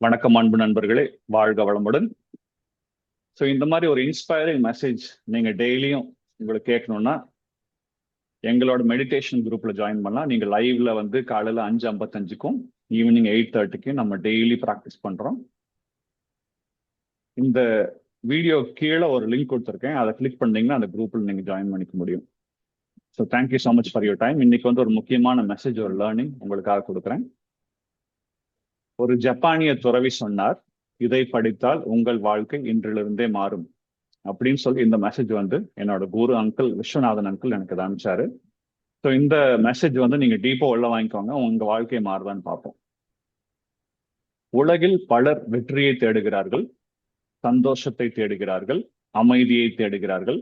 வணக்கம் அன்பு நண்பர்களே, வாழ்க வளமுடன். ஸோ இந்த மாதிரி ஒரு இன்ஸ்பைரிங் மெசேஜ் நீங்க டெய்லியும் உங்களுக்கு கேட்கணும்னா எங்களோட மெடிடேஷன் குரூப்ல ஜாயின் பண்ணலாம். நீங்க லைவ்ல வந்து காலையில 5:55க்கும் ஈவினிங் 8:30க்கும் நம்ம டெய்லி ப்ராக்டிஸ் பண்றோம். இந்த வீடியோ கீழே ஒரு லிங்க் கொடுத்துருக்கேன், அதை கிளிக் பண்ணீங்கன்னா அந்த குரூப்ல நீங்க ஜாயின் பண்ணிக்க முடியும். So thank you so much for your time. இன்னைக்கு வந்து ஒரு முக்கியமான மெசேஜ், ஒரு லேர்னிங் உங்களுக்காக கொடுக்குறேன். ஒரு ஜப்பானிய துறவி சொன்னார், இதை படித்தால் உங்கள் வாழ்க்கை இன்றிலிருந்தே மாறும் அப்படின்னு சொல்லி இந்த மெசேஜ் வந்து என்னோட குரு அங்கிள் விஸ்வநாதன் அங்கிள் எனக்கு அனுப்பிச்சாரு. ஸோ இந்த மெசேஜ் வந்து நீங்க டீப்பா உள்ள வாங்கிக்கோங்க, உங்க வாழ்க்கை மாறுதான்னு பார்ப்போம். உலகில் பலர் வெற்றியை தேடுகிறார்கள், சந்தோஷத்தை தேடுகிறார்கள், அமைதியை தேடுகிறார்கள்.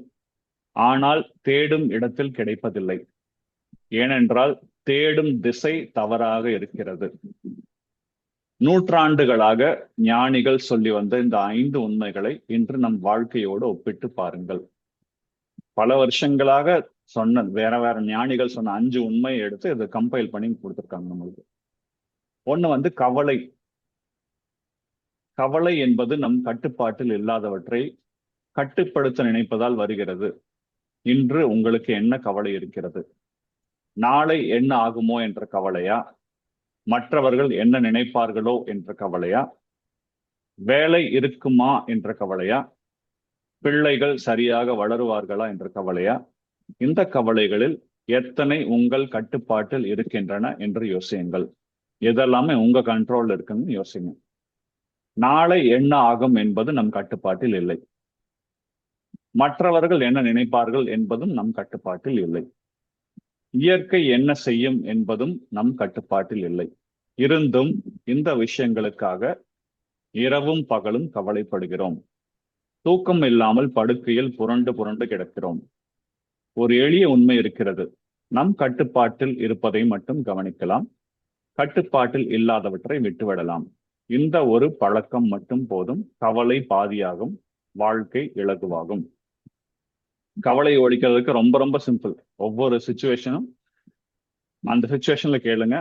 ஆனால் தேடும் இடத்தில் கிடைப்பதில்லை. ஏனென்றால் தேடும் திசை தவறாக இருக்கிறது. நூற்றாண்டுகளாக ஞானிகள் சொல்லி வந்த இந்த 5 உண்மைகளை இன்று நம் வாழ்க்கையோடு ஒப்பிட்டு பாருங்கள். பல வருஷங்களாக சொன்ன வேற ஞானிகள் சொன்ன 5 உண்மையை எடுத்து இதை கம்பைல் பண்ணி கொடுத்துருக்காங்க நம்மளுக்கு. ஒண்ணு வந்து கவலை. கவலை என்பது நம் கட்டுப்பாட்டில் இல்லாதவற்றை கட்டுப்படுத்த நினைப்பதால் வருகிறது. இன்று உங்களுக்கு என்ன கவலை இருக்கிறது? நாளை என்ன ஆகுமோ என்ற கவலையா? மற்றவர்கள் என்ன நினைப்பார்களோ என்ற கவலையா? வேலை இருக்குமா என்ற கவலையா? பிள்ளைகள் சரியாக வளருவார்களா என்ற கவலையா? இந்த கவலைகளில் எத்தனை உங்கள் கட்டுப்பாட்டில் இருக்கின்றன என்று யோசியுங்கள். எதெல்லாமே உங்க கண்ட்ரோல் இருக்குன்னு யோசிங்க. நாளை என்ன ஆகும் என்பது நம் கட்டுப்பாட்டில் இல்லை. மற்றவர்கள் என்ன நினைப்பார்கள் என்பதும் நம் கட்டுப்பாட்டில் இல்லை. இயற்கை என்ன செய்யும் என்பதும் நம் கட்டுப்பாட்டில் இல்லை. இருந்தும் இந்த விஷயங்களுக்காக இரவும் பகலும் கவலைப்படுகிறோம். தூக்கம் இல்லாமல் படுக்கையில் புரண்டு புரண்டு கிடக்கிறோம். ஒரு எளிய உண்மை இருக்கிறது, நம் கட்டுப்பாட்டில் இருப்பதை மட்டும் கவனிக்கலாம், கட்டுப்பாட்டில் இல்லாதவற்றை விட்டுவிடலாம். இந்த ஒரு பழக்கம் மட்டும் போதும், கவலை பாதியாகும், வாழ்க்கை இலகுவாகும். கவலையை ஒழிக்கிறதுக்கு ரொம்ப ரொம்ப சிம்பிள். ஒவ்வொரு சுச்சுவேஷனும் அந்த சுச்சுவேஷன்ல கேளுங்க,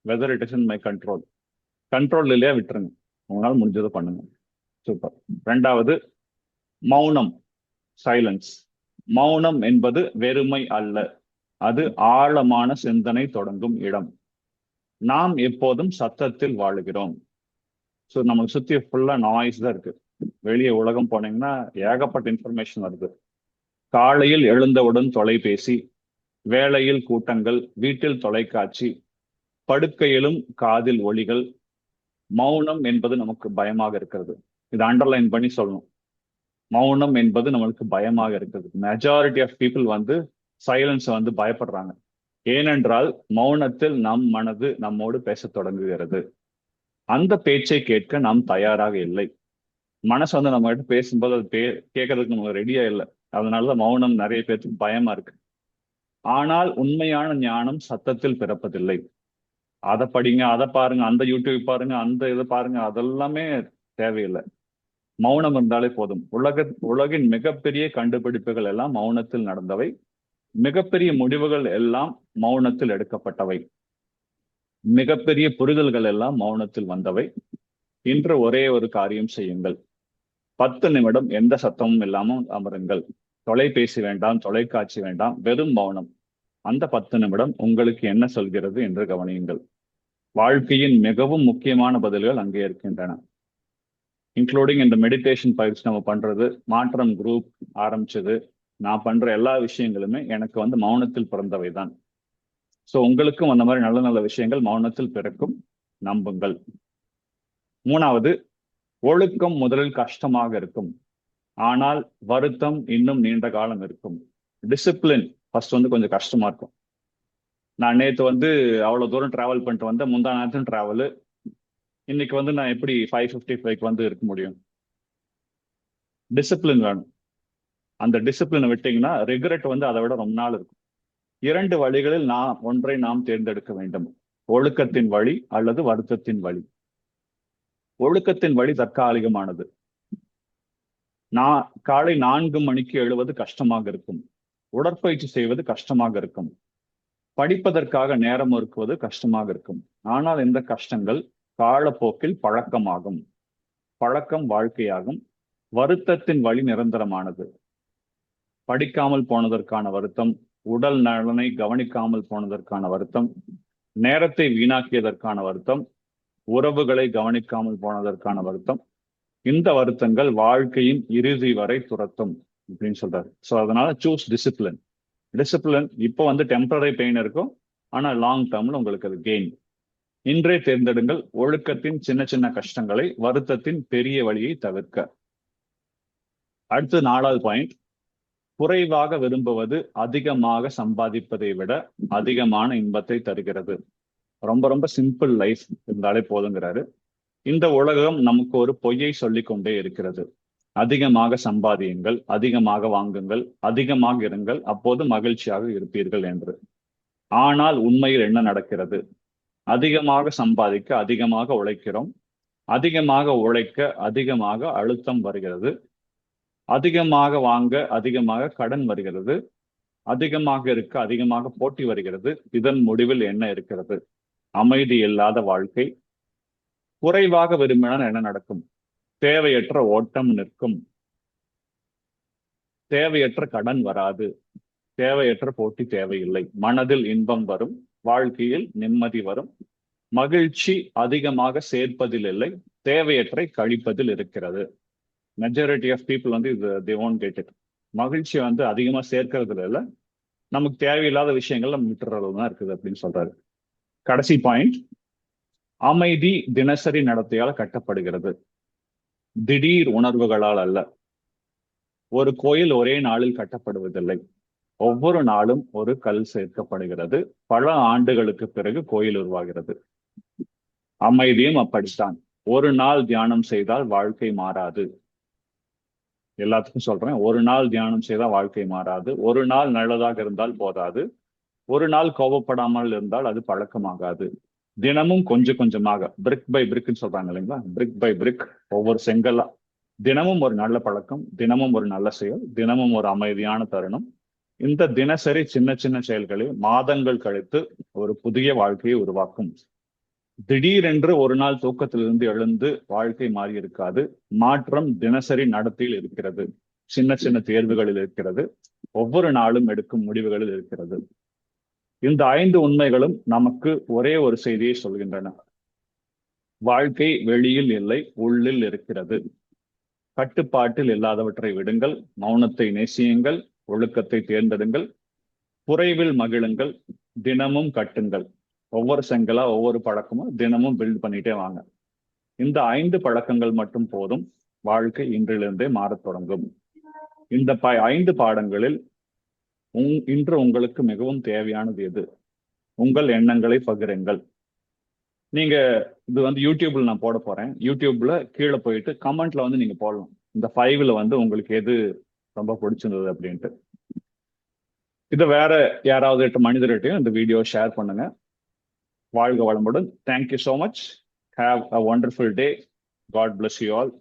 whether it is in my control. Control இல்லையா விட்டுருங்க, உங்களால் முடிஞ்சதை பண்ணுங்க. சூப்பர். 2வது, மௌனம், சைலன்ஸ். மௌனம் என்பது வெறுமை அல்ல, அது ஆழமான சிந்தனை தொடங்கும் இடம். நாம் எப்போதும் சத்தத்தில் வாழுகிறோம். ஸோ நமக்கு சுத்தி ஃபுல்லா நாய்ஸ் தான் இருக்கு. வெளியே உலகம் போனீங்கன்னா ஏகப்பட்ட இன்ஃபர்மேஷன் வருது. காலையில் எழுந்தவுடன் தொலைபேசி, வேலையில் கூட்டங்கள், வீட்டில் தொலைக்காட்சி, படுக்கையிலும் காதில் ஒலிகள். மௌனம் என்பது நமக்கு பயமாக இருக்கிறது. இது அண்டர்லைன் பண்ணி சொல்லணும். மௌனம் என்பது நம்மளுக்கு பயமாக இருக்கிறது. மெஜாரிட்டி ஆஃப் பீப்புள் வந்து சைலன்ஸ் வந்து பயப்படுறாங்க. ஏனென்றால் மௌனத்தில் நம் மனது நம்மோடு பேசத் தொடங்குகிறது. அந்த பேச்சை கேட்க நாம் தயாராக இல்லை. மனசு வந்து நம்ம கிட்ட பேசும்போது அது கேட்கறதுக்கு நம்ம ரெடியா இல்லை. அதனாலதான் மௌனம் நிறைய பேருக்கு பயமா இருக்கு. ஆனால் உண்மையான ஞானம் சத்தத்தில் பிறப்பதில்லை. அதை படிங்க, அதை பாருங்க, அந்த யூடியூப் பாருங்க, அந்த இதை பாருங்க, அதெல்லாமே தேவையில்லை. மௌனம் இருந்தாலே போதும். உலகின் மிகப்பெரிய கண்டுபிடிப்புகள் எல்லாம் மௌனத்தில் நடந்தவை. மிகப்பெரிய முடிவுகள் எல்லாம் மௌனத்தில் எடுக்கப்பட்டவை. மிகப்பெரிய புரிதல்கள் எல்லாம் மௌனத்தில் வந்தவை. இன்று ஒரே ஒரு காரியம் செய்யுங்கள். 10 நிமிடம் எந்த சத்தமும் இல்லாமல் அமருங்கள். தொலைபேசி வேண்டாம், தொலைக்காட்சி வேண்டாம், வெறும் மௌனம். அந்த 10 நிமிடம் உங்களுக்கு என்ன சொல்கிறது என்று கவனியுங்கள். வாழ்க்கையின் மிகவும் முக்கியமான பதில்கள் அங்கே இருக்கின்றன. இன்க்ளூடிங் இந்த மெடிடேஷன் பயிற்சி நம்ம பண்றது, மாற்றம் குரூப் ஆரம்பிச்சது, நான் பண்ற எல்லா விஷயங்களுமே எனக்கு வந்து மௌனத்தில் பிறந்தவை தான். ஸோ உங்களுக்கும் அந்த மாதிரி நல்ல நல்ல விஷயங்கள் மௌனத்தில் பிறக்கும், நம்புங்கள். 3வது, ஒழுக்கம் முதலில் கஷ்டமாக இருக்கும், ஆனால் வருத்தம் இன்னும் நீண்ட காலம் இருக்கும். டிசிப்ளின் ஃபர்ஸ்ட் வந்து கொஞ்சம் கஷ்டமா இருக்கும். நான் நேற்று வந்து அவ்வளவு தூரம் டிராவல் பண்ணிட்டு வந்தேன், முந்தா நேரத்தும் டிராவலு. இன்னைக்கு வந்து நான் எப்படி 5:55 வந்து இருக்க முடியும்? டிசிப்ளின் வேணும். அந்த டிசிப்ளினை விட்டீங்கன்னா ரிக்ரெட் வந்து அதை விட ரொம்ப நாள் இருக்கும். 2 வழிகளில் ஒன்றை நாம் தேர்ந்தெடுக்க வேண்டும், ஒழுக்கத்தின் வழி அல்லது வருத்தத்தின் வழி. ஒழுக்கத்தின் வழி தற்காலிகமானது. காலை 4 மணிக்கு எழுவது கஷ்டமாக இருக்கும், உடற்பயிற்சி செய்வது கஷ்டமாக இருக்கும், படிப்பதற்காக நேரம் ஒதுக்குவது கஷ்டமாக இருக்கும். ஆனால் இந்த கஷ்டங்கள் காலப்போக்கில் பழக்கமாகும். பழக்கம் வாழ்க்கையாகும். வருத்தத்தின் வழி நிரந்தரமானது. படிக்காமல் போனதற்கான வருத்தம், உடல் நலனை கவனிக்காமல் போனதற்கான வருத்தம், நேரத்தை வீணாக்கியதற்கான வருத்தம், உறவுகளை கவனிக்காமல் போனதற்கான வருத்தம், இந்த வருத்தங்கள் வாழ்க்கையின் இறுதி வரை துரத்தும் அப்படின்னு சொல்றாரு. ஸோ அதனால சூஸ் டிசிப்ளின். டிசிப்ளின் இப்போ வந்து டெம்பரரி பெயின் இருக்கும், ஆனா லாங் டேர்ம்ல உங்களுக்கு அது கெயின். இன்றே தேர்ந்தெடுங்கள் ஒழுக்கத்தின் சின்ன சின்ன கஷ்டங்களை, வருத்தத்தின் பெரிய வழியை தவிர்க்க. அடுத்து 4வது பாயிண்ட், குறைவாக விரும்புவது அதிகமாக சம்பாதிப்பதை விட அதிகமான இன்பத்தை தருகிறது. ரொம்ப ரொம்ப சிம்பிள் லைஃப் இருந்தாலே போதுங்கிறாரு. இந்த உலகம் நமக்கு ஒரு பொய்யை சொல்லிக் கொண்டே இருக்கிறது. அதிகமாக சம்பாதியுங்கள், அதிகமாக வாங்குங்கள், அதிகமாக இருங்கள், அப்போது மகிழ்ச்சியாக இருப்பீர்கள் என்று. ஆனால் உண்மையில் என்ன நடக்கிறது? அதிகமாக சம்பாதிக்க அதிகமாக உழைக்கிறோம். அதிகமாக உழைக்க அதிகமாக அழுத்தம் வருகிறது. அதிகமாக வாங்க அதிகமாக கடன் வருகிறது. அதிகமாக இருக்க அதிகமாக போட்டி வருகிறது. இதன் முடிவில் என்ன இருக்கிறது? அமைதி இல்லாத வாழ்க்கை. குறைவாக விரும்பினால் என்ன நடக்கும்? தேவையற்ற ஓட்டம் நிற்கும். தேவையற்ற கடன் வராது. தேவையற்ற போட்டி தேவையில்லை. மனதில் இன்பம் வரும். வாழ்க்கையில் நிம்மதி வரும். மகிழ்ச்சி அதிகமாக சேர்ப்பதில் இல்லை, தேவையற்றை கழிப்பதில் இருக்கிறது. மெஜாரிட்டி ஆஃப் பீப்புள் வந்து இது they won't get it. மகிழ்ச்சி வந்து அதிகமா சேர்க்கறதுல இல்லை, நமக்கு தேவையில்லாத விஷயங்கள் நம்ம விட்டுறது தான் இருக்குது அப்படின்னு சொல்றாரு. கடைசி பாயிண்ட், அமைதி தினசரி நடத்தையால் கட்டப்படுகிறது, திடீர் உணர்வுகளால் அல்ல. ஒரு கோயில் ஒரே நாளில் கட்டப்படுவதில்லை. ஒவ்வொரு நாளும் ஒரு கல் சேர்க்கப்படுகிறது. பல ஆண்டுகளுக்கு பிறகு கோயில் உருவாகிறது. அமைதியும் அப்படித்தான். ஒரு நாள் தியானம் செய்தால் வாழ்க்கை மாறாது. எல்லாத்துக்கும் சொல்றேன், ஒரு நாள் தியானம் செய்தால் வாழ்க்கை மாறாது. ஒரு நாள் நல்லதாக இருந்தால் போதாது. ஒரு நாள் கோபப்படாமல் இருந்தால் அது பழக்கமாகாது. தினமும் கொஞ்சம் கொஞ்சமாக, பிரிக் பை பிரிக்னு சொல்றாங்க இல்லைங்களா, பிரிக் பை பிரிக், ஒவ்வொரு செங்கல்லா, தினமும் ஒரு நல்ல பழக்கம், தினமும் ஒரு நல்ல செயல், தினமும் ஒரு அமைதியான தருணம். இந்த தினசரி சின்ன சின்ன செயல்களில் மாதங்கள் கழித்து ஒரு புதிய வாழ்க்கையை உருவாக்கும். திடீரென்று ஒரு நாள் தூக்கத்திலிருந்து எழுந்து வாழ்க்கை மாறி இருக்காது. மாற்றம் தினசரி நடத்தையில் இருக்கிறது, சின்ன சின்ன தேர்வுகளில் இருக்கிறது, ஒவ்வொரு நாளும் எடுக்கும் முடிவுகளில் இருக்கிறது. இந்த 5 உண்மைகளும் நமக்கு ஒரே ஒரு செய்தியை சொல்கின்றன. வாழ்க்கை வெளியில் இல்லை, உள்ளில் இருக்கிறது. கட்டுப்பாட்டில் இல்லாதவற்றை விடுங்கள், மௌனத்தை நேசியுங்கள், ஒழுக்கத்தை தேர்ந்தெடுங்கள், குறைவில் மகிழுங்கள், தினமும் கட்டுங்கள். ஒவ்வொரு செங்கலா, ஒவ்வொரு பழக்கமும் தினமும் பில்ட் பண்ணிட்டே வாங்க. இந்த 5 பழக்கங்கள் மட்டும் போதும், வாழ்க்கை இன்றிலிருந்தே மாறத் தொடங்கும். இந்த 5 பாடங்களில் இன்று உங்களுக்கு மிகவும் தேவையானது எது? உங்கள் எண்ணங்களை பகிருங்கள். நீங்க இது வந்து யூடியூப்ல நான் போட போறேன். யூடியூப்ல கீழே போயிட்டு கமெண்ட்ல வந்து நீங்க போடலாம், இந்த 5ல வந்து உங்களுக்கு எது ரொம்ப பிடிச்சிருந்தது அப்படின்ட்டு. இதை வேற யாராவது மனிதர்கிட்டையும் இந்த வீடியோ ஷேர் பண்ணுங்க. வாழ்க வளமுடன். Thank you so much. Have a wonderful day. God bless you all.